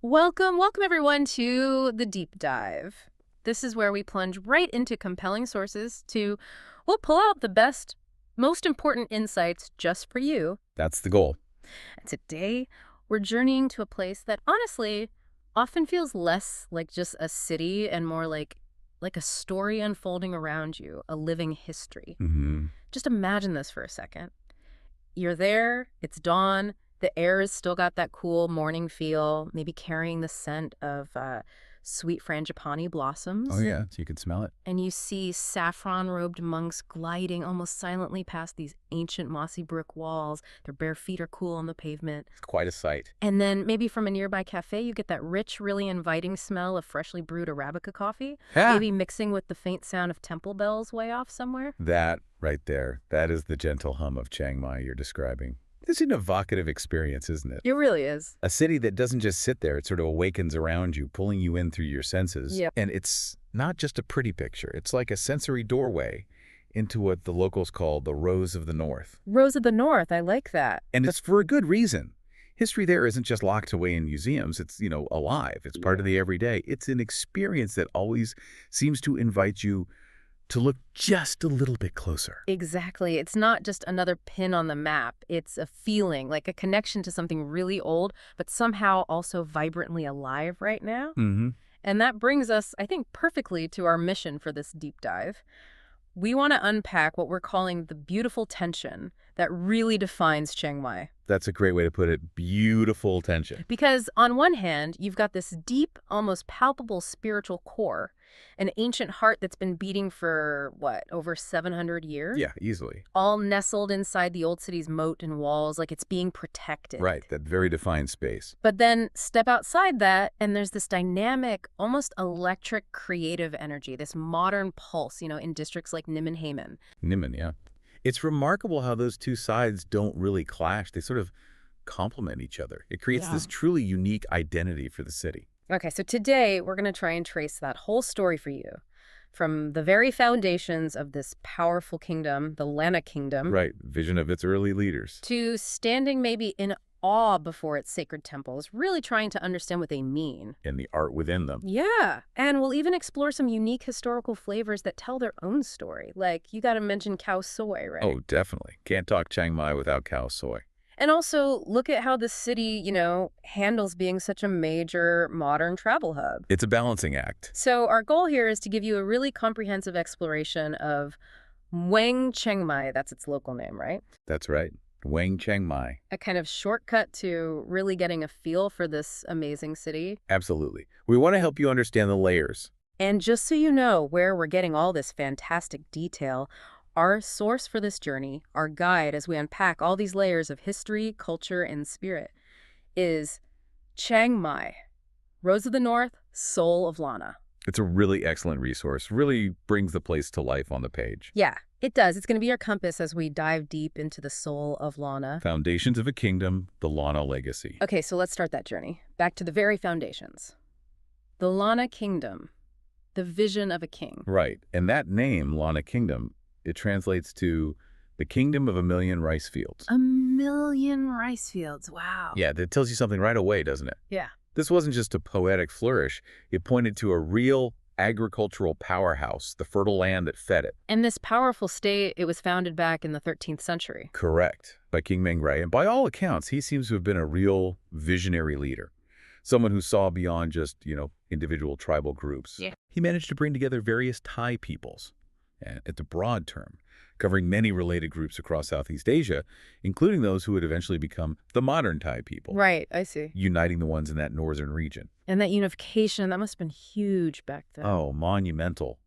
Welcome everyone to the deep dive. This is where we plunge right into compelling sources we'll pull out the best, most important insights just for you. That's the goal. And today, we're journeying to a place that honestly often feels less like just a city and more like a story unfolding around you, a living history. Just imagine this for a second. You're there, it's dawn, the air has still got that cool morning feel, maybe carrying the scent of sweet frangipani blossoms. Oh, yeah, so you can smell it. And you see saffron-robed monks gliding almost silently past these ancient mossy brick walls. Their bare feet are cool on the pavement. It's quite a sight. And then maybe from a nearby cafe, you get that rich, really inviting smell of freshly brewed Arabica coffee, maybe mixing with the faint sound of temple bells way off somewhere. That right there, that is the gentle hum of Chiang Mai you're describing. It's an evocative experience, isn't it? It really is. A city that doesn't just sit there, it sort of awakens around you, pulling you in through your senses. Yep. And it's not just a pretty picture. It's like a sensory doorway into what the locals call the Rose of the North. Rose of the North, I like that. And it's for a good reason. History there isn't just locked away in museums. It's, alive. It's part of the everyday. It's an experience that always seems to invite you to look just a little bit closer. Exactly. It's not just another pin on the map. It's a feeling, like a connection to something really old, but somehow also vibrantly alive right now. And that brings us, I think, perfectly to our mission for this deep dive. We want to unpack what we're calling the beautiful tension that really defines Chiang Mai. That's a great way to put it. Beautiful tension. Because on one hand, you've got this deep, almost palpable spiritual core, an ancient heart that's been beating for, over 700 years? Yeah, easily. All nestled inside the old city's moat and walls, like it's being protected. Right, that very defined space. But then step outside that, and there's this dynamic, almost electric creative energy, this modern pulse, in districts like Nimman Haemin. Nimman, yeah. It's remarkable how those two sides don't really clash. They sort of complement each other. It creates this truly unique identity for the city. Okay, so today we're going to try and trace that whole story for you. From the very foundations of this powerful kingdom, the Lanna Kingdom. Right, vision of its early leaders. To standing maybe in awe before its sacred temples, really trying to understand what they mean. And the art within them. Yeah, and we'll even explore some unique historical flavors that tell their own story. Like, you got to mention khaosoi, right? Oh, definitely. Can't talk Chiang Mai without khaosoi. And also, look at how the city, handles being such a major modern travel hub. It's a balancing act. So our goal here is to give you a really comprehensive exploration of Chiang Mai, that's its local name, right? That's right. Chiang Mai. A kind of shortcut to really getting a feel for this amazing city. Absolutely. We want to help you understand the layers. And just so you know where we're getting all this fantastic detail, our source for this journey, our guide as we unpack all these layers of history, culture, and spirit, is Chiang Mai, Rose of the North, Soul of Lanna. It's a really excellent resource. Really brings the place to life on the page. Yeah, it does. It's going to be our compass as we dive deep into the soul of Lanna. Foundations of a Kingdom, the Lanna Legacy. Okay, so let's start that journey. Back to the very foundations. The Lanna Kingdom, the vision of a king. Right, and that name, Lanna Kingdom, it translates to the kingdom of a million rice fields. A million rice fields, wow. Yeah, that tells you something right away, doesn't it? Yeah. This wasn't just a poetic flourish. It pointed to a real agricultural powerhouse, the fertile land that fed it. And this powerful state, it was founded back in the 13th century. Correct, by King Mingray. And by all accounts, he seems to have been a real visionary leader. Someone who saw beyond just, individual tribal groups. Yeah. He managed to bring together various Thai peoples, and it's a broad term, covering many related groups across Southeast Asia, including those who would eventually become the modern Thai people. Right, I see. Uniting the ones in that northern region. And that unification, that must have been huge back then. Oh, monumental.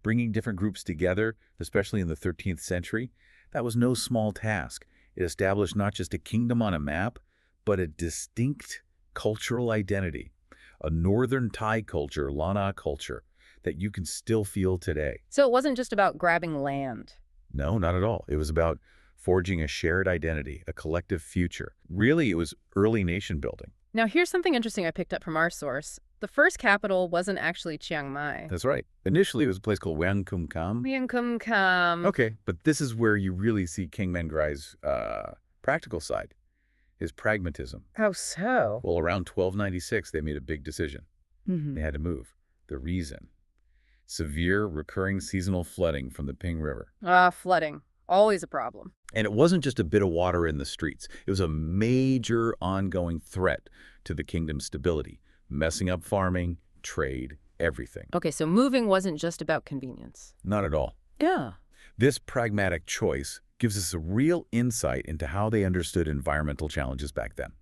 Bringing different groups together, especially in the 13th century, that was no small task. It established not just a kingdom on a map, but a distinct cultural identity, a northern Thai culture, Lanna culture, that you can still feel today. So it wasn't just about grabbing land. No, not at all. It was about forging a shared identity, a collective future. Really, it was early nation building. Now, here's something interesting I picked up from our source. The first capital wasn't actually Chiang Mai. That's right. Initially, it was a place called Kam. Kam. Okay, but this is where you really see King Mengrai's practical side. is pragmatism. How so? Well, around 1296, they made a big decision. Mm-hmm. They had to move. The reason? Severe recurring seasonal flooding from the Ping River. Flooding. Always a problem. And it wasn't just a bit of water in the streets. It was a major ongoing threat to the kingdom's stability, messing up farming, trade, everything. Okay, so moving wasn't just about convenience. Not at all. Yeah. This pragmatic choice gives us a real insight into how they understood environmental challenges back then.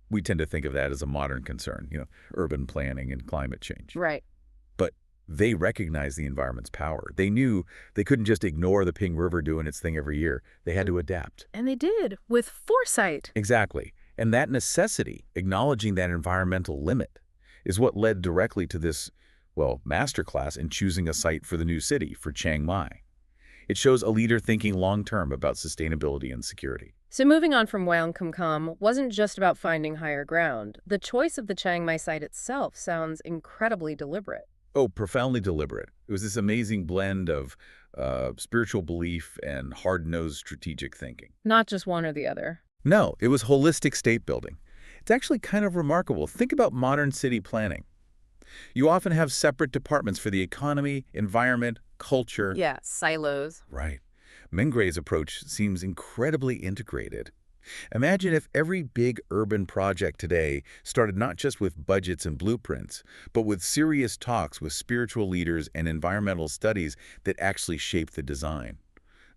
We tend to think of that as a modern concern, urban planning and climate change. Right. But they recognized the environment's power. They knew they couldn't just ignore the Ping River doing its thing every year. They had to adapt. And they did, with foresight. Exactly. And that necessity, acknowledging that environmental limit, is what led directly to this, masterclass in choosing a site for the new city, for Chiang Mai. It shows a leader thinking long-term about sustainability and security. So moving on from Kam wasn't just about finding higher ground. The choice of the Chiang Mai site itself sounds incredibly deliberate. Oh, profoundly deliberate. It was this amazing blend of spiritual belief and hard-nosed strategic thinking. Not just one or the other. No, it was holistic state building. It's actually kind of remarkable. Think about modern city planning. You often have separate departments for the economy, environment, culture. Yeah, silos. Right. Mingre's approach seems incredibly integrated. Imagine if every big urban project today started not just with budgets and blueprints, but with serious talks with spiritual leaders and environmental studies that actually shape the design.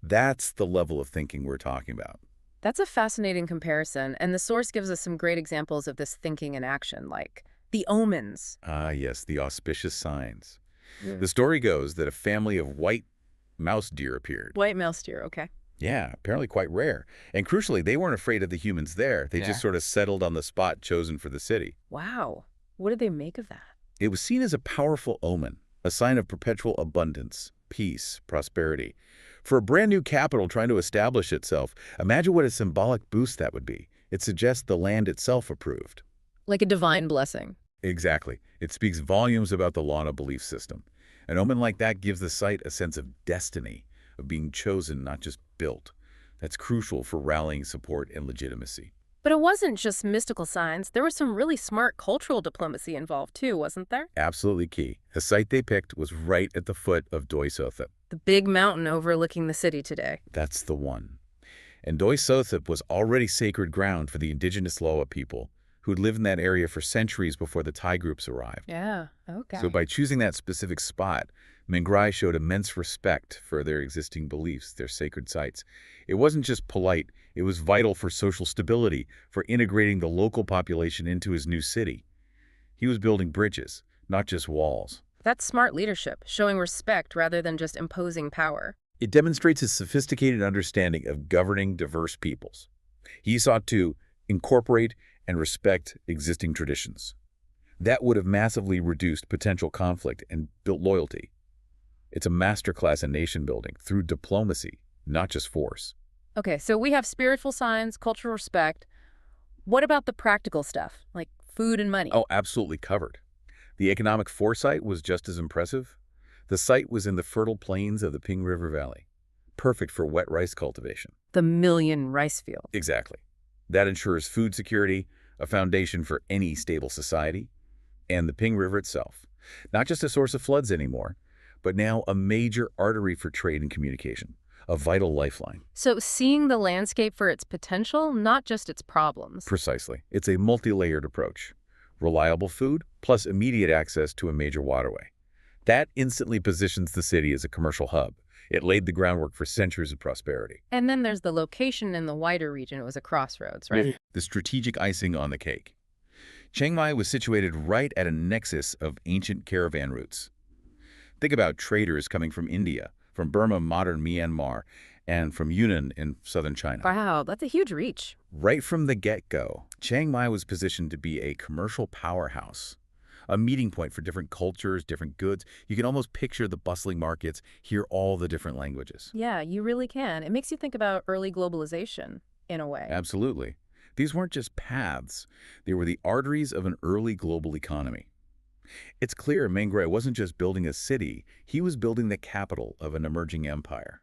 That's the level of thinking we're talking about. That's a fascinating comparison, and the source gives us some great examples of this thinking in action, like the omens. Ah, yes, the auspicious signs. The story goes that a family of white mouse deer appeared. White mouse deer, okay. Yeah, apparently quite rare. And crucially, they weren't afraid of the humans there. They just sort of settled on the spot chosen for the city. Wow. What did they make of that? It was seen as a powerful omen, a sign of perpetual abundance, peace, prosperity. For a brand new capital trying to establish itself, imagine what a symbolic boost that would be. It suggests the land itself approved. Like a divine blessing. Exactly. It speaks volumes about the Lanna belief system. An omen like that gives the site a sense of destiny, of being chosen, not just built. That's crucial for rallying support and legitimacy. But it wasn't just mystical signs. There was some really smart cultural diplomacy involved too, wasn't there? Absolutely key. The site they picked was right at the foot of Doi Sothep. The big mountain overlooking the city today. That's the one. And Doi Sothep was already sacred ground for the indigenous Loa people, who'd lived in that area for centuries before the Thai groups arrived. Yeah, okay. So by choosing that specific spot, Mingrai showed immense respect for their existing beliefs, their sacred sites. It wasn't just polite, it was vital for social stability, for integrating the local population into his new city. He was building bridges, not just walls. That's smart leadership, showing respect rather than just imposing power. It demonstrates his sophisticated understanding of governing diverse peoples. He sought to incorporate and respect existing traditions. That would have massively reduced potential conflict and built loyalty. It's a masterclass in nation building through diplomacy, not just force. Okay, so we have spiritual signs, cultural respect. What about the practical stuff, like food and money? Oh, absolutely covered. The economic foresight was just as impressive. The site was in the fertile plains of the Ping River Valley, perfect for wet rice cultivation. The million rice field. Exactly. That ensures food security, a foundation for any stable society, and the Ping River itself. Not just a source of floods anymore, but now a major artery for trade and communication, a vital lifeline. So seeing the landscape for its potential, not just its problems. Precisely. It's a multi-layered approach. Reliable food plus immediate access to a major waterway. That instantly positions the city as a commercial hub. It laid the groundwork for centuries of prosperity. And then there's the location in the wider region. It was a crossroads, right? The strategic icing on the cake. Chiang Mai was situated right at a nexus of ancient caravan routes. Think about traders coming from India, from Burma, modern Myanmar, and from Yunnan in southern China. Wow, that's a huge reach. Right from the get-go, Chiang Mai was positioned to be a commercial powerhouse, a meeting point for different cultures, different goods. You can almost picture the bustling markets, hear all the different languages. Yeah, you really can. It makes you think about early globalization, in a way. Absolutely. These weren't just paths. They were the arteries of an early global economy. It's clear Mingre wasn't just building a city, he was building the capital of an emerging empire.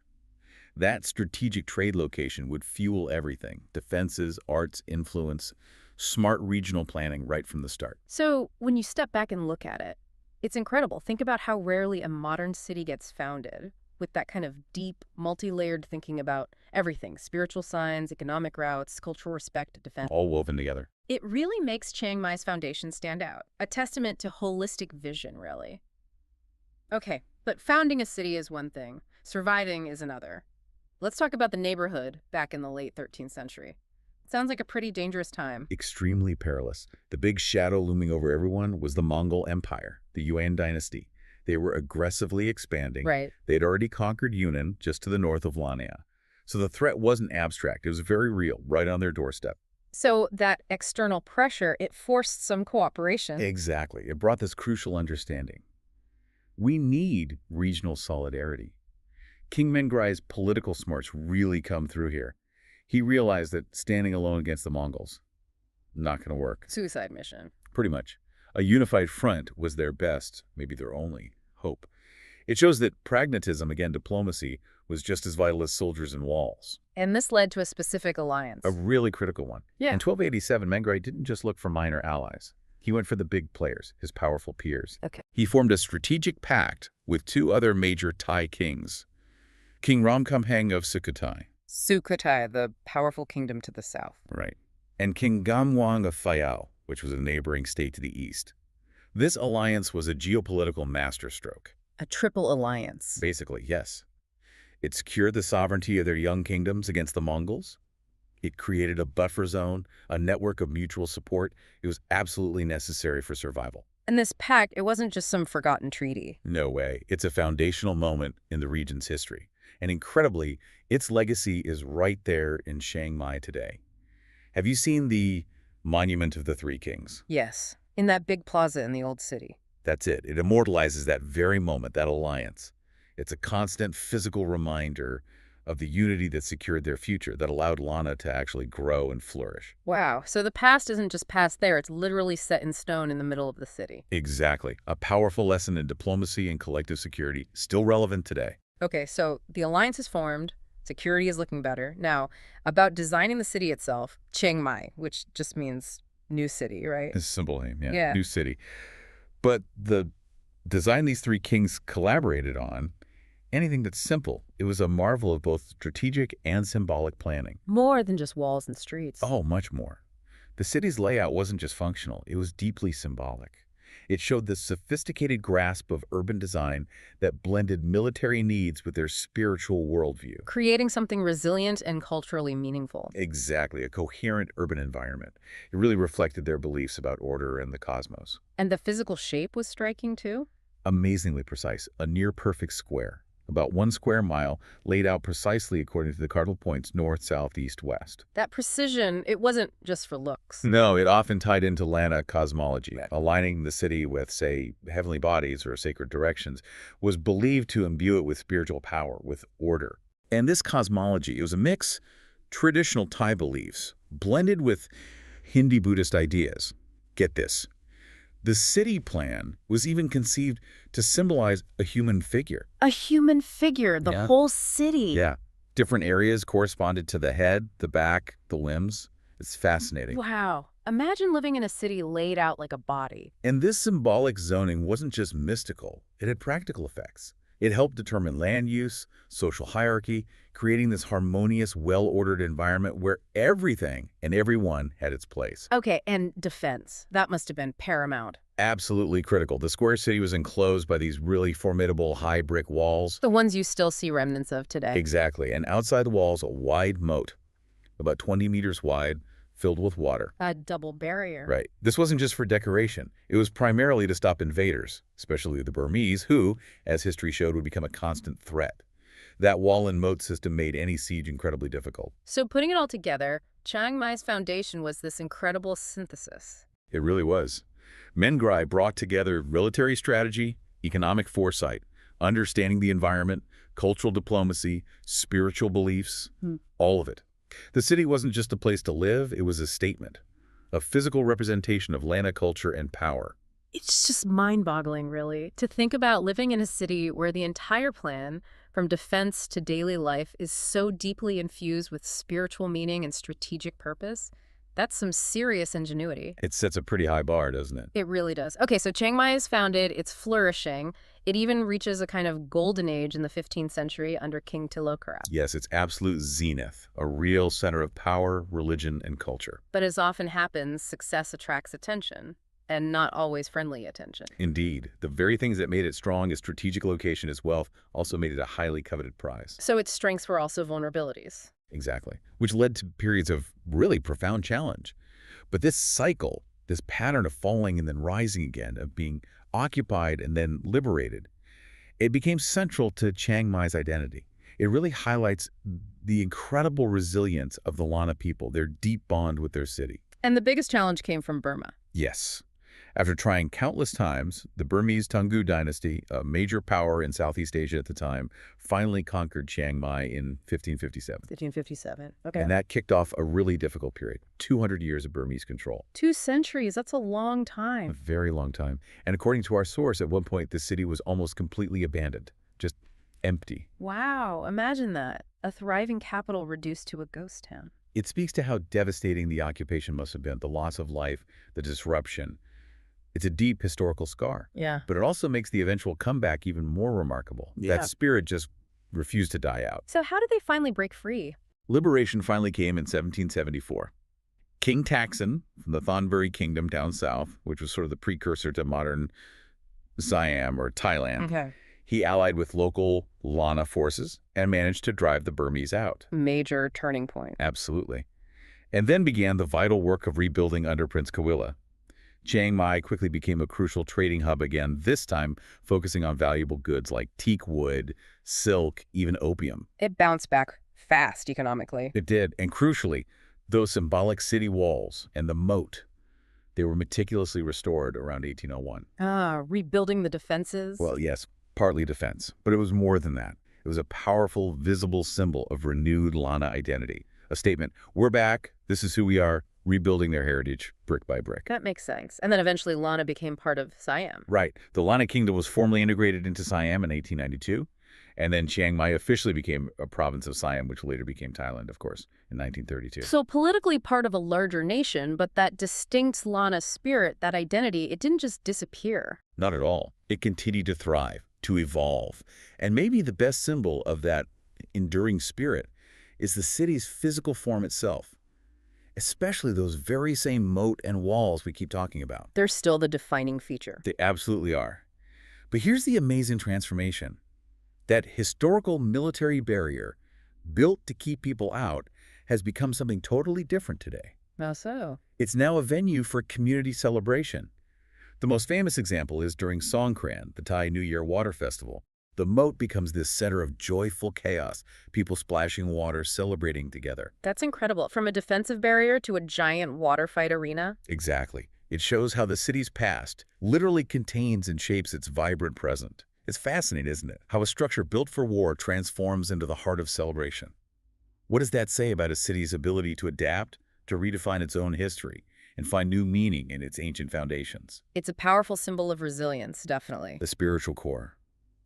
That strategic trade location would fuel everything: defenses, arts, influence, smart regional planning right from the start. So when you step back and look at it, it's incredible. Think about how rarely a modern city gets founded with that kind of deep, multi-layered thinking about everything: spiritual signs, economic routes, cultural respect, defense. All woven together. It really makes Chiang Mai's foundation stand out, a testament to holistic vision, really. Okay, but founding a city is one thing, surviving is another. Let's talk about the neighborhood back in the late 13th century. Sounds like a pretty dangerous time. Extremely perilous. The big shadow looming over everyone was the Mongol Empire, the Yuan dynasty. They were aggressively expanding. Right. They had already conquered Yunnan, just to the north of Lanna. So the threat wasn't abstract. It was very real, right on their doorstep. So that external pressure, it forced some cooperation. Exactly. It brought this crucial understanding. We need regional solidarity. King Mengrai's political smarts really come through here. He realized that standing alone against the Mongols, not going to work. Suicide mission. Pretty much. A unified front was their best, maybe their only, hope. It shows that pragmatism, again, diplomacy, was just as vital as soldiers and walls. And this led to a specific alliance. A really critical one. Yeah. In 1287, Mengrai didn't just look for minor allies. He went for the big players, his powerful peers. Okay. He formed a strategic pact with two other major Thai kings, King Ramkhamhaeng of Sukhothai. Sukhothai, the powerful kingdom to the south. Right. And King Gamwang of Phayao, which was a neighboring state to the east. This alliance was a geopolitical masterstroke. A triple alliance. Basically, yes. It secured the sovereignty of their young kingdoms against the Mongols. It created a buffer zone, a network of mutual support. It was absolutely necessary for survival. And this pact, it wasn't just some forgotten treaty. No way. It's a foundational moment in the region's history. And incredibly, its legacy is right there in Chiang Mai today. Have you seen the Monument of the Three Kings? Yes, in that big plaza in the old city. That's it. It immortalizes that very moment, that alliance. It's a constant physical reminder of the unity that secured their future, that allowed Lanna to actually grow and flourish. Wow, so the past isn't just past there, it's literally set in stone in the middle of the city. Exactly. A powerful lesson in diplomacy and collective security, still relevant today. Okay, so the alliance is formed, security is looking better. Now, about designing the city itself, Chiang Mai, which just means new city, right? It's a simple name, yeah. Yeah. New city. But the design these three kings collaborated on, anything that's simple, it was a marvel of both strategic and symbolic planning. More than just walls and streets. Oh, much more. The city's layout wasn't just functional, it was deeply symbolic. It showed the sophisticated grasp of urban design that blended military needs with their spiritual worldview. Creating something resilient and culturally meaningful. Exactly, a coherent urban environment. It really reflected their beliefs about order and the cosmos. And the physical shape was striking too? Amazingly precise, a near-perfect square. About 1 square mile, laid out precisely according to the cardinal points north, south, east, west. That precision, it wasn't just for looks. No, it often tied into Lanna cosmology. Aligning the city with, say, heavenly bodies or sacred directions was believed to imbue it with spiritual power, with order. And this cosmology, it was a mix, traditional Thai beliefs, blended with Hindi Buddhist ideas. Get this. The city plan was even conceived to symbolize a human figure. A human figure, the whole city. Yeah. Different areas corresponded to the head, the back, the limbs. It's fascinating. Wow. Imagine living in a city laid out like a body. And this symbolic zoning wasn't just mystical. It had practical effects. It helped determine land use, social hierarchy, creating this harmonious, well-ordered environment where everything and everyone had its place. Okay, and defense. That must have been paramount. Absolutely critical. The square city was enclosed by these really formidable high brick walls. The ones you still see remnants of today. Exactly. And outside the walls, a wide moat, about 20 meters wide, filled with water. A double barrier. Right. This wasn't just for decoration. It was primarily to stop invaders, especially the Burmese, who, as history showed, would become a constant threat. That wall and moat system made any siege incredibly difficult. So putting it all together, Chiang Mai's foundation was this incredible synthesis. It really was. Mengrai brought together military strategy, economic foresight, understanding the environment, cultural diplomacy, spiritual beliefs, all of it. The city wasn't just a place to live, it was a statement, a physical representation of Lanna culture and power. It's just mind-boggling, really, to think about living in a city where the entire plan, from defense to daily life, is so deeply infused with spiritual meaning and strategic purpose. That's some serious ingenuity. It sets a pretty high bar, doesn't it? It really does. Okay, so Chiang Mai is founded, it's flourishing. It even reaches a kind of golden age in the 15th century under King Tilokarab. Yes, it's absolute zenith, a real center of power, religion, and culture. But as often happens, success attracts attention, and not always friendly attention. Indeed. The very things that made it strong, its strategic location, its wealth, also made it a highly coveted prize. So its strengths were also vulnerabilities. Exactly. Which led to periods of really profound challenge. But this cycle, this pattern of falling and then rising again, of being occupied and then liberated, it became central to Chiang Mai's identity. It really highlights the incredible resilience of the Lanna people, their deep bond with their city. And the biggest challenge came from Burma. Yes. After trying countless times, the Burmese Taungoo dynasty, a major power in Southeast Asia at the time, finally conquered Chiang Mai in 1557. 1557. Okay. And that kicked off a really difficult period, 200 years of Burmese control. 2 centuries, that's a long A time. very long time. And according to our source, at one point, the city was almost completely abandoned, just empty. Wow, imagine that. A thriving capital reduced to a ghost town. It speaks to how devastating the occupation must have been, the loss of life, the disruption. It's a deep historical scar. Yeah. But it also makes the eventual comeback even more remarkable. Yeah. That spirit just refused to die out. So how did they finally break free? Liberation finally came in 1774. King Taksin from the Thonburi Kingdom down south, which was sort of the precursor to modern Siam or Thailand, Okay. he allied with local Lanna forces and managed to drive the Burmese out. Major turning point. Absolutely. And then began the vital work of rebuilding under Prince Kawila. Chiang Mai quickly became a crucial trading hub again, this time focusing on valuable goods like teak wood, silk, even opium. It bounced back fast economically. It did, and crucially, those symbolic city walls and the moat, they were meticulously restored around 1801. Rebuilding the defenses. Well, yes, partly defense, but it was more than that. It was a powerful, visible symbol of renewed Lanna identity. A statement, we're back, this is who we are, rebuilding their heritage brick by brick. That makes sense. And then eventually Lanna became part of Siam. Right. The Lanna Kingdom was formally integrated into Siam in 1892, and then Chiang Mai officially became a province of Siam, which later became Thailand, of course, in 1932. So politically part of a larger nation, but that distinct Lanna spirit, that identity, it didn't just disappear. Not at all. It continued to thrive, to evolve. And maybe the best symbol of that enduring spirit is the city's physical form itself, especially those very same moat and walls we keep talking about. They're still the defining feature. They absolutely are. But here's the amazing transformation. That historical military barrier, built to keep people out, has become something totally different today. How so? It's now a venue for community celebration. The most famous example is during Songkran, the Thai New Year water festival. The moat becomes this center of joyful chaos, people splashing water, celebrating together. That's incredible. From a defensive barrier to a giant water fight arena. Exactly. It shows how the city's past literally contains and shapes its vibrant present. It's fascinating, isn't it? How a structure built for war transforms into the heart of celebration. What does that say about a city's ability to adapt, to redefine its own history, and find new meaning in its ancient foundations? It's a powerful symbol of resilience, definitely. The spiritual core.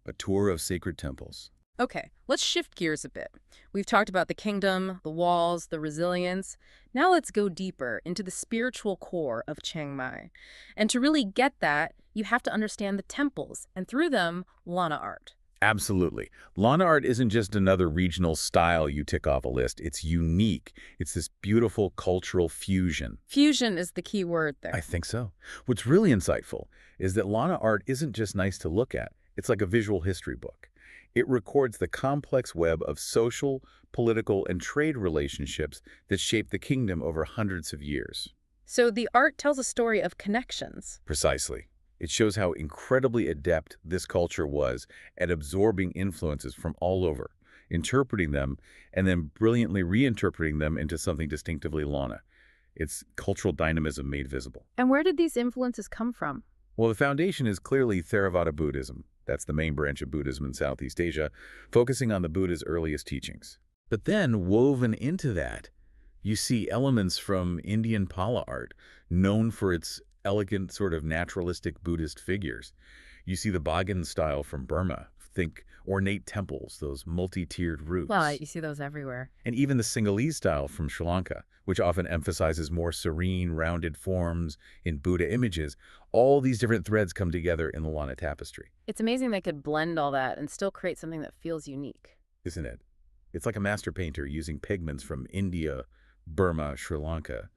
A tour of sacred temples. Okay, let's shift gears a bit. We've talked about the kingdom, the walls, the resilience. Now let's go deeper into the spiritual core of Chiang Mai. And to really get that, you have to understand the temples, and through them, Lanna art. Absolutely. Lanna art isn't just another regional style you tick off a list. It's unique. It's this beautiful cultural fusion. Fusion is the key word there. I think so. What's really insightful is that Lanna art isn't just nice to look at. It's like a visual history book. It records the complex web of social, political, and trade relationships that shaped the kingdom over hundreds of years. So the art tells a story of connections. Precisely. It shows how incredibly adept this culture was at absorbing influences from all over, interpreting them, and then brilliantly reinterpreting them into something distinctively Lanna. It's cultural dynamism made visible. And where did these influences come from? Well, the foundation is clearly Theravada Buddhism. That's the main branch of Buddhism in Southeast Asia, focusing on the Buddha's earliest teachings. But then, woven into that, you see elements from Indian Pala art, known for its elegant sort of naturalistic Buddhist figures. You see the Bagan style from Burma, Think ornate temples, those multi-tiered roofs. Well, you see those everywhere. And even the Sinhalese style from Sri Lanka, which often emphasizes more serene, rounded forms in Buddha images. All these different threads come together in the Lanna tapestry. It's amazing they could blend all that and still create something that feels unique. Isn't it? It's like a master painter using pigments from India, Burma, Sri Lanka.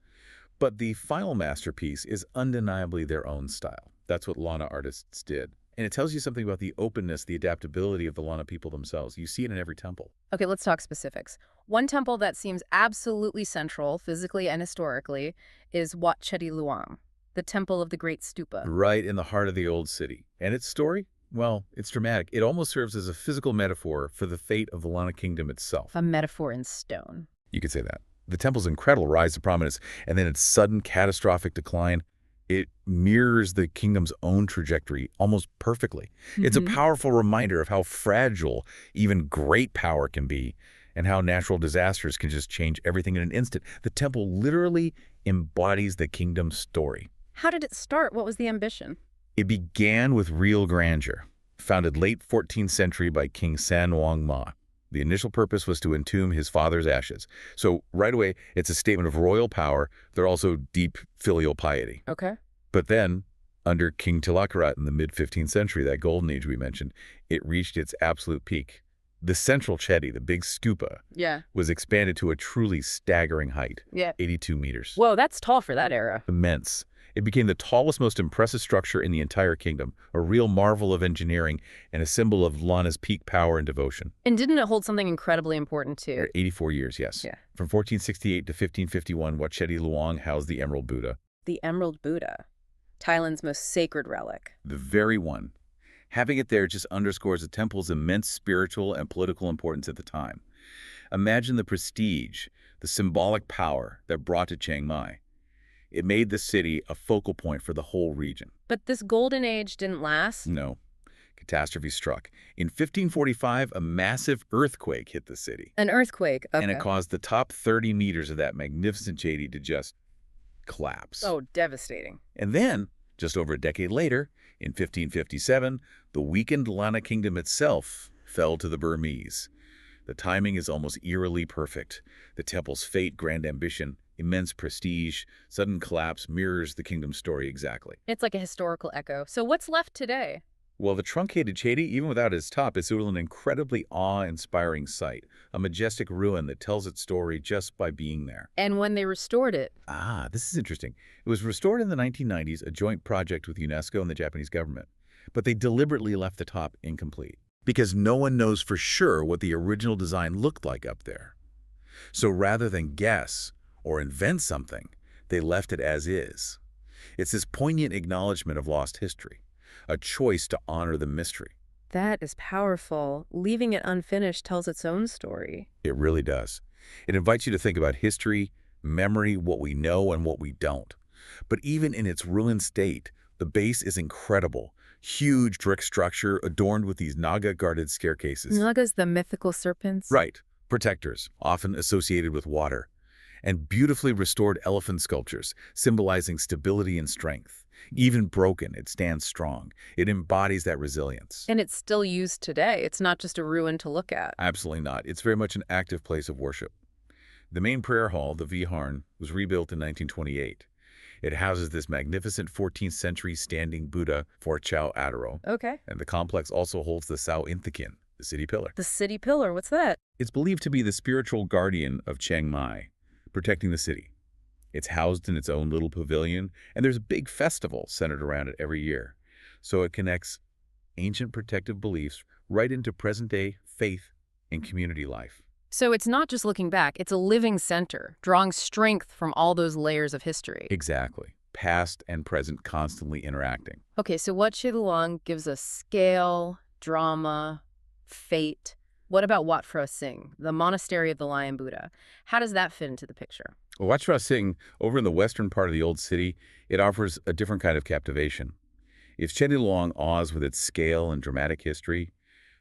But the final masterpiece is undeniably their own style. That's what Lanna artists did. And it tells you something about the openness, the adaptability of the Lanna people themselves. You see it in every temple. Okay, let's talk specifics. One temple that seems absolutely central, physically and historically, is Wat Chedi Luang, the Temple of the Great Stupa. Right in the heart of the old city. And its story? Well, it's dramatic. It almost serves as a physical metaphor for the fate of the Lanna Kingdom itself. A metaphor in stone. You could say that. The temple's incredible rise to prominence, and then its sudden catastrophic decline, it mirrors the kingdom's own trajectory almost perfectly. It's a powerful reminder of how fragile even great power can be and how natural disasters can just change everything in an instant. The temple literally embodies the kingdom's story. How did it start? What was the ambition? It began with real grandeur, founded late 14th century by King San Wang Ma. The initial purpose was to entomb his father's ashes. So right away, it's a statement of royal power. They're also deep filial piety. Okay. But then, under King Tilakarat in the mid-15th century, that golden age we mentioned, it reached its absolute peak. The central Chedi, the big stupa, was expanded to a truly staggering height, 82 meters. Whoa, that's tall for that era. Immense. It became the tallest, most impressive structure in the entire kingdom, a real marvel of engineering and a symbol of Lanna's peak power and devotion. And didn't it hold something incredibly important too? For 84 years, yes. Yeah. From 1468 to 1551, Wat Chedi Luang housed the Emerald Buddha. The Emerald Buddha, Thailand's most sacred relic. The very one. Having it there just underscores the temple's immense spiritual and political importance at the time. Imagine the prestige, the symbolic power that brought to Chiang Mai. It made the city a focal point for the whole region. But this golden age didn't last? No. Catastrophe struck. In 1545, a massive earthquake hit the city. An earthquake? Okay. And it caused the top 30 meters of that magnificent Chedi to just collapse. Oh, devastating. And then, just over a decade later, in 1557, the weakened Lanna Kingdom itself fell to the Burmese. The timing is almost eerily perfect. The temple's fate, grand ambition, immense prestige, sudden collapse mirrors the kingdom's story exactly. It's like a historical echo. So what's left today? Well, the truncated Chedi, even without its top, is still an incredibly awe-inspiring sight, a majestic ruin that tells its story just by being there. And when they restored it? Ah, this is interesting. It was restored in the 1990s, a joint project with UNESCO and the Japanese government. But they deliberately left the top incomplete, because no one knows for sure what the original design looked like up there. So rather than guess or invent something, they left it as is. It's this poignant acknowledgement of lost history, a choice to honor the mystery. That is powerful. Leaving it unfinished tells its own story. It really does. It invites you to think about history, memory, what we know and what we don't. But even in its ruined state, the base is incredible. Huge brick structure adorned with these Naga-guarded staircases. Nagas, the mythical serpents? Right. Protectors, often associated with water. And beautifully restored elephant sculptures, symbolizing stability and strength. Even broken, it stands strong. It embodies that resilience. And it's still used today. It's not just a ruin to look at. Absolutely not. It's very much an active place of worship. The main prayer hall, the Viharn, was rebuilt in 1928. It houses this magnificent 14th century standing Buddha for Chao Adaro. Okay. And the complex also holds the Sao Intikin, the city pillar. The city pillar, what's that? It's believed to be the spiritual guardian of Chiang Mai, protecting the city. It's housed in its own little pavilion, and there's a big festival centered around it every year. So it connects ancient protective beliefs right into present-day faith and community life. So it's not just looking back, it's a living center, drawing strength from all those layers of history. Exactly. Past and present constantly interacting. Okay, so Wat Chedi Luang gives us scale, drama, fate. What about Wat Phra Singh, the monastery of the Lion Buddha? How does that fit into the picture? Well, Wat Phra Singh, over in the western part of the old city, it offers a different kind of captivation. If Chedi Luang awes with its scale and dramatic history,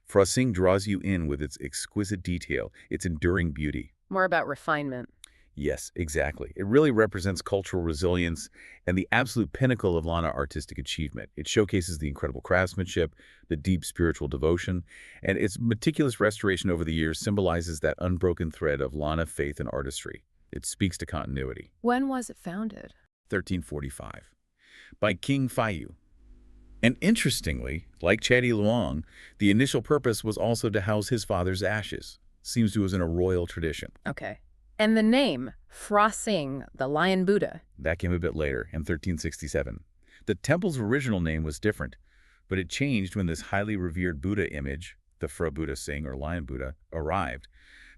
Phra Singh draws you in with its exquisite detail, its enduring beauty. More about refinement. Yes, exactly. It really represents cultural resilience and the absolute pinnacle of Lanna artistic achievement. It showcases the incredible craftsmanship, the deep spiritual devotion, and its meticulous restoration over the years symbolizes that unbroken thread of Lanna faith and artistry. It speaks to continuity. When was it founded? 1345, by King Fayu. And interestingly, like Chedi Luang, the initial purpose was also to house his father's ashes. Seems to have been a royal tradition. Okay. And the name, Phra Singh, the Lion Buddha. That came a bit later, in 1367. The temple's original name was different, but it changed when this highly revered Buddha image, the Phra Buddha Singh or Lion Buddha, arrived.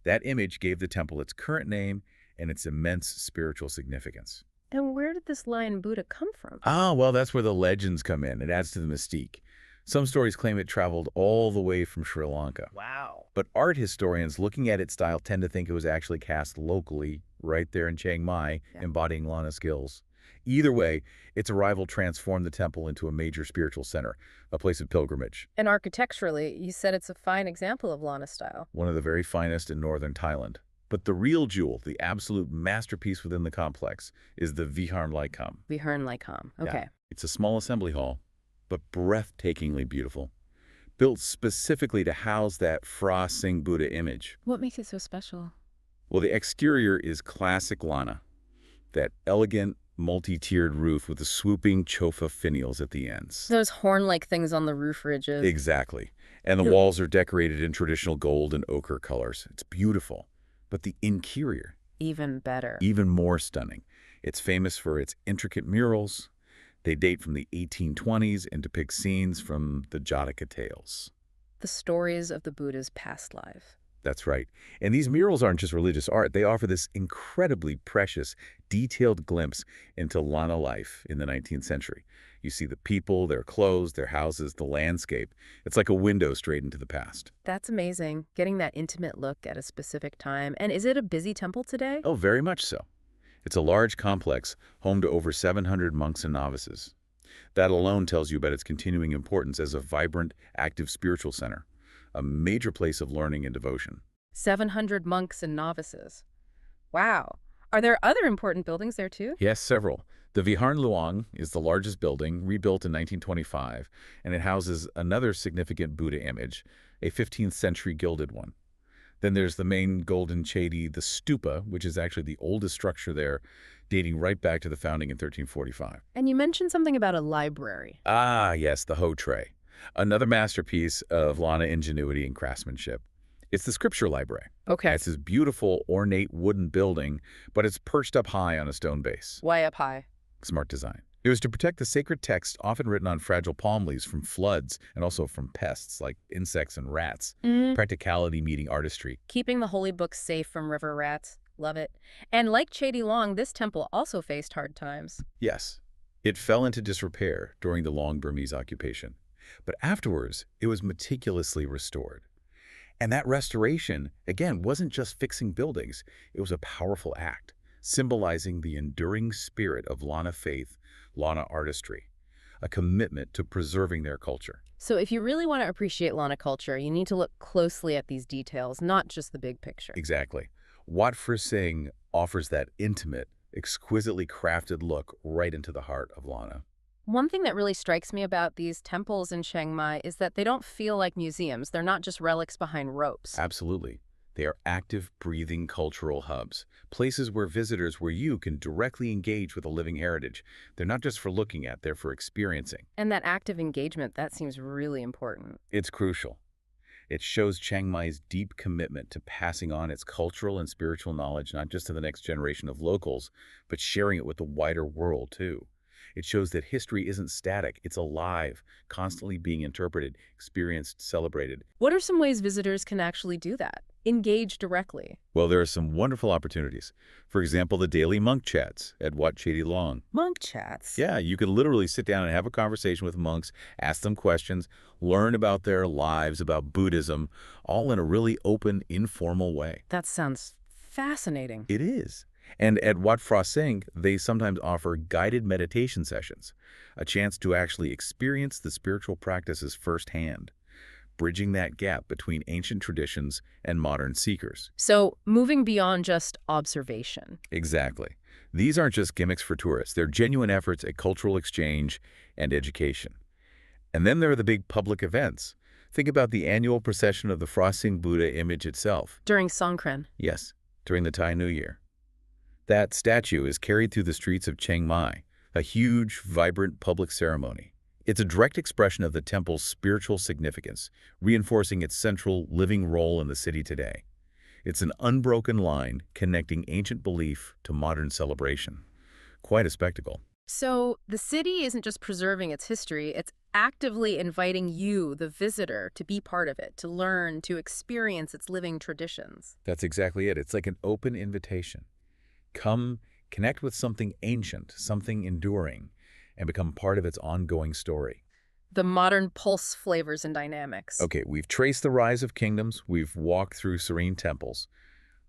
That image gave the temple its current name and its immense spiritual significance. And where did this Lion Buddha come from? Ah, well, that's where the legends come in. It adds to the mystique. Some stories claim it traveled all the way from Sri Lanka. Wow. But art historians looking at its style tend to think it was actually cast locally, right there in Chiang Mai, embodying Lanna skills. Either way, its arrival transformed the temple into a major spiritual center, a place of pilgrimage. And architecturally, you said it's a fine example of Lanna style. One of the very finest in northern Thailand. But the real jewel, the absolute masterpiece within the complex, is the Visionaries. Visionaries. Okay. Yeah. It's a small assembly hall, but breathtakingly beautiful, built specifically to house that Phra Singh Buddha image. What makes it so special? Well, the exterior is classic Lanna, that elegant, multi-tiered roof with the swooping chofa finials at the ends. Those horn-like things on the roof ridges. Exactly. And the walls are decorated in traditional gold and ochre colors. It's beautiful. But the interior, even better. Even more stunning. It's famous for its intricate murals. They date from the 1820s and depict scenes from the Jataka tales. The stories of the Buddha's past life. That's right. And these murals aren't just religious art. They offer this incredibly precious, detailed glimpse into Lanna life in the 19th century. You see the people, their clothes, their houses, the landscape. It's like a window straight into the past. That's amazing, getting that intimate look at a specific time. And is it a busy temple today? Oh, very much so. It's a large complex, home to over 700 monks and novices. That alone tells you about its continuing importance as a vibrant, active spiritual center, a major place of learning and devotion. 700 monks and novices. Wow. Are there other important buildings there too? Yes, several. The Viharn Luang is the largest building, rebuilt in 1925, and it houses another significant Buddha image, a 15th century gilded one. Then there's the main golden chedi, the stupa, which is actually the oldest structure there, dating right back to the founding in 1345. And you mentioned something about a library. Ah, yes, the Ho Tray, another masterpiece of Lanna ingenuity and craftsmanship. It's the scripture library. Okay. It's this beautiful, ornate wooden building, but it's perched up high on a stone base. Way up high. Smart design. It was to protect the sacred text, often written on fragile palm leaves, from floods and also from pests like insects and rats. Practicality meeting artistry. Keeping the holy books safe from river rats. Love it. And like Chedi Long, this temple also faced hard times. Yes. It fell into disrepair during the long Burmese occupation. But afterwards, it was meticulously restored. And that restoration, again, wasn't just fixing buildings. It was a powerful act, symbolizing the enduring spirit of Lanna faith, Lanna artistry, a commitment to preserving their culture. So if you really want to appreciate Lanna culture, you need to look closely at these details, not just the big picture. Exactly. Wat Phra Singh offers that intimate, exquisitely crafted look right into the heart of Lanna. One thing that really strikes me about these temples in Chiang Mai is that they don't feel like museums. They're not just relics behind ropes. Absolutely. They are active, breathing cultural hubs, places where visitors, where you can directly engage with a living heritage. They're not just for looking at, they're for experiencing. And that active engagement, that seems really important. It's crucial. It shows Chiang Mai's deep commitment to passing on its cultural and spiritual knowledge, not just to the next generation of locals, but sharing it with the wider world, too. It shows that history isn't static, it's alive, constantly being interpreted, experienced, celebrated. What are some ways visitors can actually do that? Engage directly? Well, there are some wonderful opportunities. For example, the daily monk chats at Wat Chedi Long. Monk chats? Yeah, you can literally sit down and have a conversation with monks, ask them questions, learn about their lives, about Buddhism, all in a really open, informal way. That sounds fascinating. It is. And at Wat Phra Singh, they sometimes offer guided meditation sessions, a chance to actually experience the spiritual practices firsthand. bridging that gap between ancient traditions and modern seekers. So moving beyond just observation. Exactly. These aren't just gimmicks for tourists. They're genuine efforts at cultural exchange and education. And then there are the big public events. Think about the annual procession of the Frosting Buddha image itself. During Songkran. Yes, during the Thai New Year. That statue is carried through the streets of Chiang Mai, a huge, vibrant public ceremony. It's a direct expression of the temple's spiritual significance, reinforcing its central, living role in the city today. It's an unbroken line connecting ancient belief to modern celebration. Quite a spectacle. So the city isn't just preserving its history, it's actively inviting you, the visitor, to be part of it, to learn, to experience its living traditions. That's exactly it. It's like an open invitation. Come, connect with something ancient, something enduring, and become part of its ongoing story. The modern pulse flavors and dynamics. Okay, we've traced the rise of kingdoms, we've walked through serene temples,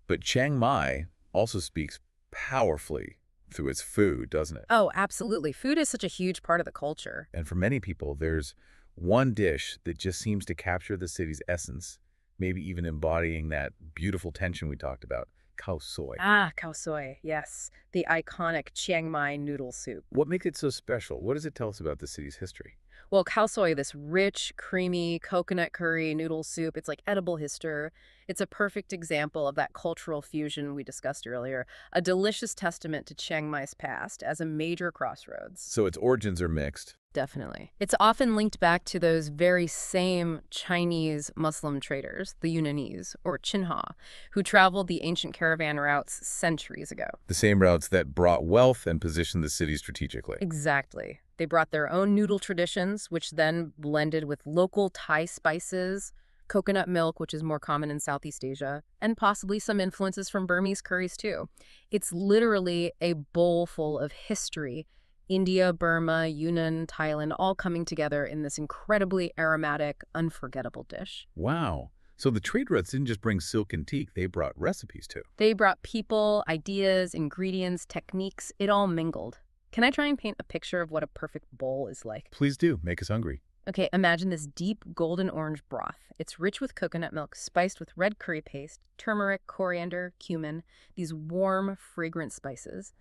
but Chiang Mai also speaks powerfully through its food, doesn't it? Oh, absolutely. Food is such a huge part of the culture. And for many people, there's one dish that just seems to capture the city's essence, maybe even embodying that beautiful tension we talked about, khaosoi. Ah, khaosoi, yes. The iconic Chiang Mai noodle soup. What makes it so special? What does it tell us about the city's history? Well, khaosoi, this rich, creamy coconut curry noodle soup, it's like edible history. It's a perfect example of that cultural fusion we discussed earlier, a delicious testament to Chiang Mai's past as a major crossroads. So its origins are mixed. Definitely. It's often linked back to those very same Chinese Muslim traders, the Yunanis, or Chinha, who traveled the ancient caravan routes centuries ago. The same routes that brought wealth and positioned the city strategically. Exactly. They brought their own noodle traditions, which then blended with local Thai spices, coconut milk, which is more common in Southeast Asia, and possibly some influences from Burmese curries too. It's literally a bowl full of history. India, Burma, Yunnan, Thailand, all coming together in this incredibly aromatic, unforgettable dish. Wow. So the trade routes didn't just bring silk and teak, they brought recipes too. They brought people, ideas, ingredients, techniques, it all mingled. Can I try and paint a picture of what a perfect bowl is like? Please do. Make us hungry. Okay, imagine this deep golden orange broth. It's rich with coconut milk, spiced with red curry paste, turmeric, coriander, cumin, these warm, fragrant spices.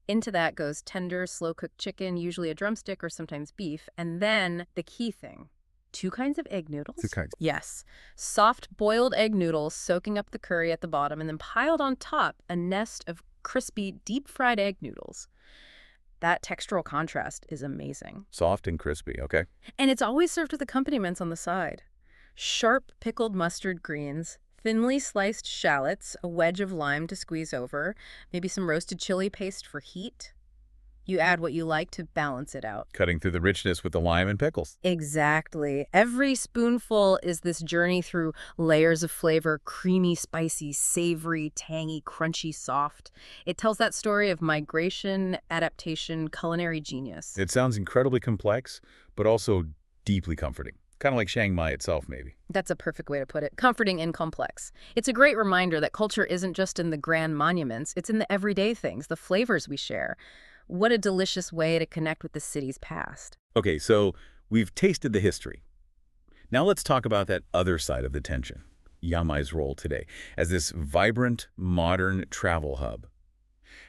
Into that goes tender, slow-cooked chicken, usually a drumstick or sometimes beef, and then the key thing. 2 kinds of egg noodles? 2 kinds. Yes. Soft boiled egg noodles soaking up the curry at the bottom, and then piled on top a nest of crispy, deep-fried egg noodles. That textural contrast is amazing. Soft and crispy, okay. And it's always served with accompaniments on the side. Sharp pickled mustard greens, thinly sliced shallots, a wedge of lime to squeeze over, maybe some roasted chili paste for heat. You add what you like to balance it out. Cutting through the richness with the lime and pickles. Exactly. Every spoonful is this journey through layers of flavor, creamy, spicy, savory, tangy, crunchy, soft. It tells that story of migration, adaptation, culinary genius. It sounds incredibly complex, but also deeply comforting. Kind of like Chiang Mai itself, maybe. That's a perfect way to put it. Comforting and complex. It's a great reminder that culture isn't just in the grand monuments, it's in the everyday things, the flavors we share. What a delicious way to connect with the city's past. Okay, so we've tasted the history. Now let's talk about that other side of the tension, Chiang Mai's role today as this vibrant, modern travel hub.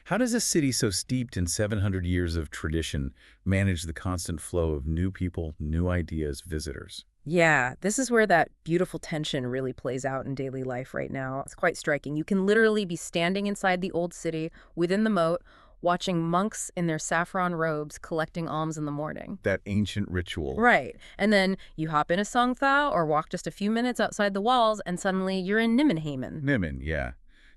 How does a city so steeped in 700 years of tradition manage the constant flow of new people, new ideas, visitors? Yeah, this is where that beautiful tension really plays out in daily life right now. It's quite striking. You can literally be standing inside the old city, within the moat, watching monks in their saffron robes collecting alms in the morning. That ancient ritual. Right. And then you hop in a songtha or walk just a few minutes outside the walls and suddenly you're in Nimman Haemin. Nimman, yeah.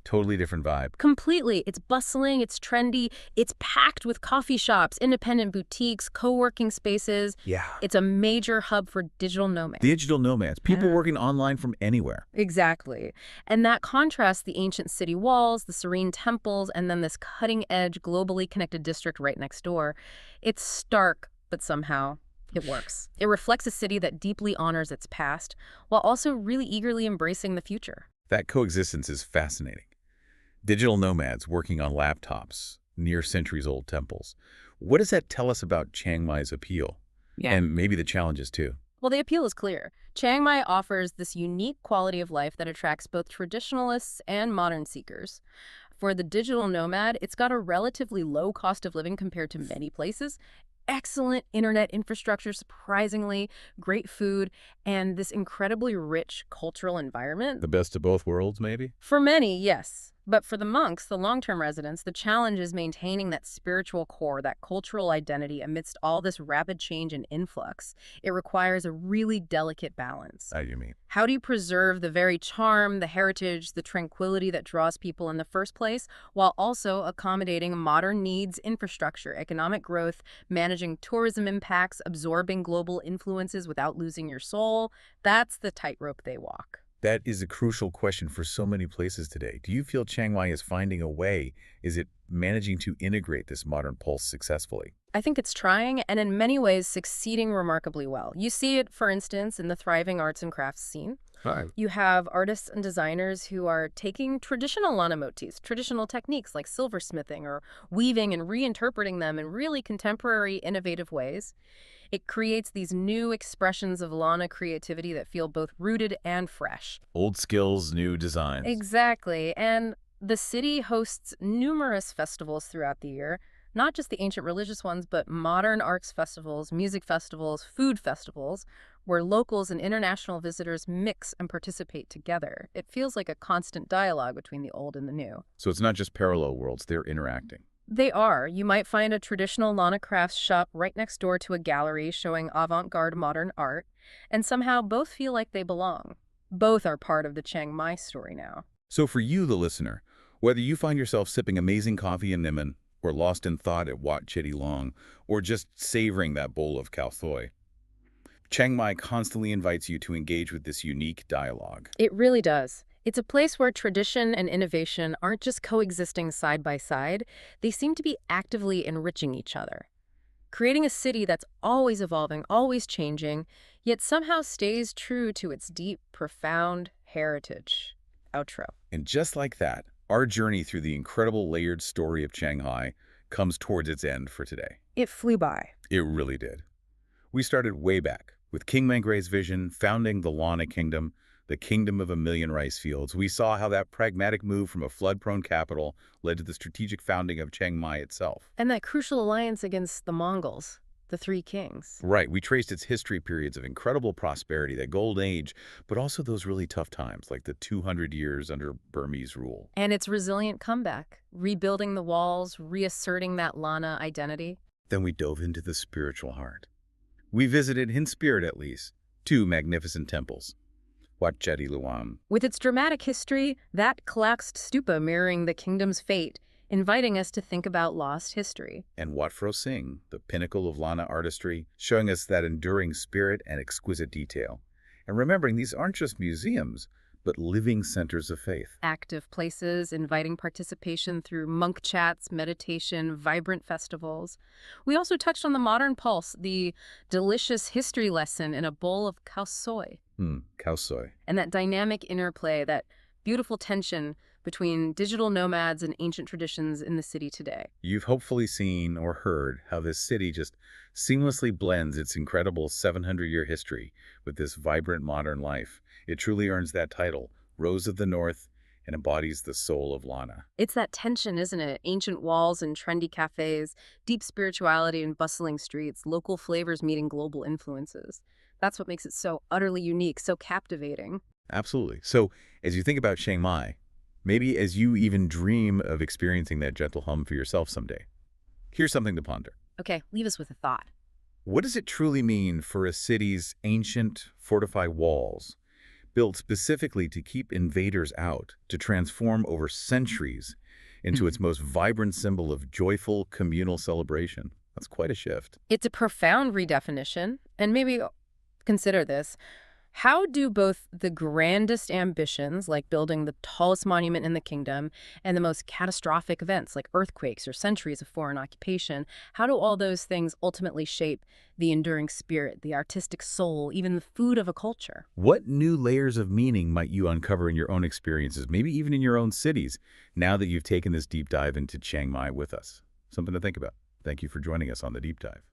Totally different vibe. Completely. It's bustling, it's trendy, it's packed with coffee shops, independent boutiques, co-working spaces. Yeah. It's a major hub for digital nomads. Digital nomads, people working online from anywhere. Exactly. And that contrasts the ancient city walls, the serene temples, and then this cutting-edge, globally connected district right next door. It's stark, but somehow it works. It reflects a city that deeply honors its past, while also really eagerly embracing the future. That coexistence is fascinating. Digital nomads working on laptops near centuries-old temples. What does that tell us about Chiang Mai's appeal? Yeah. And maybe the challenges, too. Well, the appeal is clear. Chiang Mai offers this unique quality of life that attracts both traditionalists and modern seekers. For the digital nomad, it's got a relatively low cost of living compared to many places, excellent internet infrastructure, surprisingly, great food, and this incredibly rich cultural environment. The best of both worlds, maybe? For many, yes. But for the monks, the long-term residents, the challenge is maintaining that spiritual core, that cultural identity amidst all this rapid change and influx. It requires a really delicate balance. How do you mean? How do you preserve the very charm, the heritage, the tranquility that draws people in the first place, while also accommodating modern needs, infrastructure, economic growth, managing tourism impacts, absorbing global influences without losing your soul? That's the tightrope they walk. That is a crucial question for so many places today. Do you feel Chiang Mai is finding a way? Is it managing to integrate this modern pulse successfully? I think it's trying and in many ways succeeding remarkably well. You see it, for instance, in the thriving arts and crafts scene. Hi. You have artists and designers who are taking traditional Lanna motifs, traditional techniques like silversmithing or weaving and reinterpreting them in really contemporary, innovative ways. It creates these new expressions of Lanna creativity that feel both rooted and fresh. Old skills, new designs. Exactly. And the city hosts numerous festivals throughout the year, not just the ancient religious ones, but modern arts festivals, music festivals, food festivals, where locals and international visitors mix and participate together. It feels like a constant dialogue between the old and the new. So it's not just parallel worlds, they're interacting. They are. You might find a traditional Lanna crafts shop right next door to a gallery showing avant-garde modern art, and somehow both feel like they belong. Both are part of the Chiang Mai story now. So for you, the listener, whether you find yourself sipping amazing coffee in Nimman, or lost in thought at Wat Chitty Long, or just savoring that bowl of khaosoi, Chiang Mai constantly invites you to engage with this unique dialogue. It really does. It's a place where tradition and innovation aren't just coexisting side by side, they seem to be actively enriching each other, creating a city that's always evolving, always changing, yet somehow stays true to its deep, profound heritage. Outro. And just like that, our journey through the incredible layered story of Chiang Mai comes towards its end for today. It flew by. It really did. We started way back with King Mangre's vision, founding the Lanna Kingdom, the kingdom of a million rice fields. We saw how that pragmatic move from a flood-prone capital led to the strategic founding of Chiang Mai itself. And that crucial alliance against the Mongols, the Three Kings. Right, we traced its history periods of incredible prosperity, that golden age, but also those really tough times, like the 200 years under Burmese rule. And its resilient comeback, rebuilding the walls, reasserting that Lanna identity. Then we dove into the spiritual heart. We visited, in spirit at least, 2 magnificent temples. Wat Chitty Luang. With its dramatic history, that collapsed stupa mirroring the kingdom's fate, inviting us to think about lost history. And Wat Phra Singh, the pinnacle of Lanna artistry, showing us that enduring spirit and exquisite detail. And remembering these aren't just museums, but living centers of faith. Active places, inviting participation through monk chats, meditation, vibrant festivals. We also touched on the modern pulse, the delicious history lesson in a bowl of khaosoi. Khaosoi. And that dynamic interplay, that beautiful tension between digital nomads and ancient traditions in the city today. You've hopefully seen or heard how this city just seamlessly blends its incredible 700-year history with this vibrant modern life. It truly earns that title, Rose of the North, and embodies the soul of Lanna. It's that tension, isn't it? Ancient walls and trendy cafes, deep spirituality and bustling streets, local flavors meeting global influences. That's what makes it so utterly unique, so captivating. Absolutely. So as you think about Chiang Mai, maybe as you even dream of experiencing that gentle hum for yourself someday, here's something to ponder. Okay, leave us with a thought. What does it truly mean for a city's ancient fortified walls, built specifically to keep invaders out, to transform over centuries into its most vibrant symbol of joyful communal celebration? That's quite a shift. It's a profound redefinition, and maybe consider this. How do both the grandest ambitions, like building the tallest monument in the kingdom, and the most catastrophic events, like earthquakes or centuries of foreign occupation, how do all those things ultimately shape the enduring spirit, the artistic soul, even the food of a culture? What new layers of meaning might you uncover in your own experiences, maybe even in your own cities, now that you've taken this deep dive into Chiang Mai with us? Something to think about. Thank you for joining us on The Deep Dive.